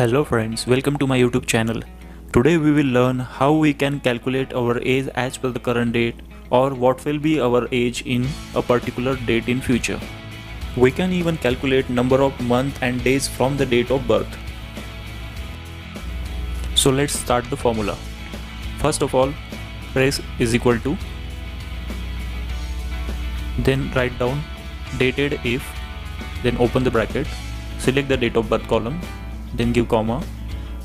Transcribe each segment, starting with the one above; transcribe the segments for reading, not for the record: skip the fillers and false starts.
Hello friends, welcome to my YouTube channel. Today we will learn how we can calculate our age as per the current date or what will be our age in a particular date in future. We can even calculate number of months and days from the date of birth. So let's start the formula. First of all, press is equal to, then write down dated if, then open the bracket, select the date of birth column, then give comma,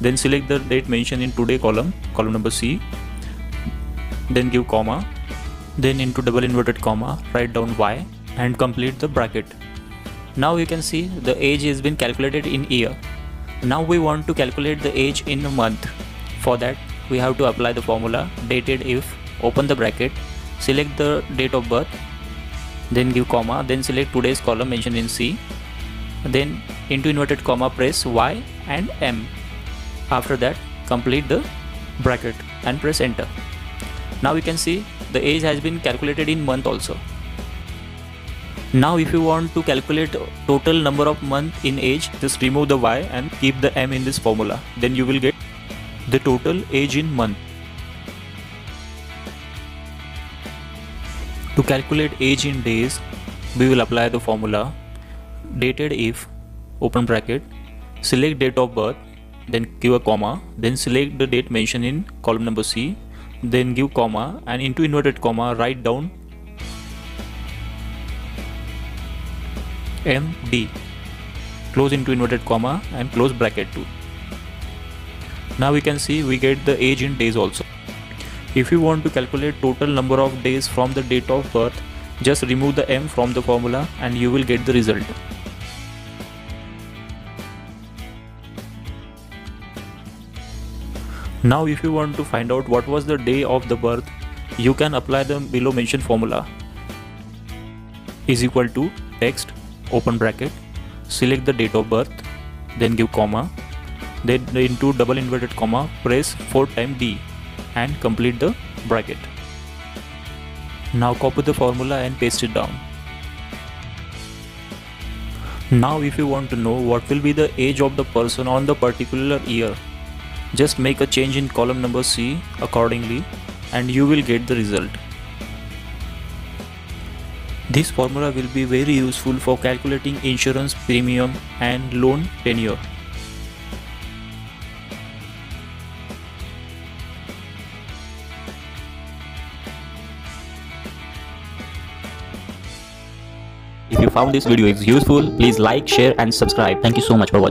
then select the date mentioned in today column number C, then give comma, then into double inverted comma write down Y and complete the bracket. Now you can see the age has been calculated in year. Now we want to calculate the age in a month. For that we have to apply the formula dated if, open the bracket, select the date of birth, then give comma, then select today's column mentioned in C, then into inverted comma press Y and M. After that complete the bracket and press enter. Now you can see the age has been calculated in month also. Now if you want to calculate total number of months in age, just remove the Y and keep the M in this formula. Then you will get the total age in month. To calculate age in days, we will apply the formula dated if, open bracket, select date of birth, then give a comma, then select the date mentioned in column number C, then give comma and into inverted comma write down MD, close into inverted comma and close bracket too. Now we can see we get the age in days also. If you want to calculate total number of days from the date of birth, just remove the M from the formula and you will get the result. Now if you want to find out what was the day of the birth, you can apply the below mentioned formula. Is equal to text, open bracket, select the date of birth, then give comma, then into double inverted comma press 4 times D and complete the bracket. Now copy the formula and paste it down. Now if you want to know what will be the age of the person on the particular year, just make a change in column number C accordingly and you will get the result. This formula will be very useful for calculating insurance premium and loan tenure. If you found this video is useful, please like, share and subscribe. Thank you so much for watching.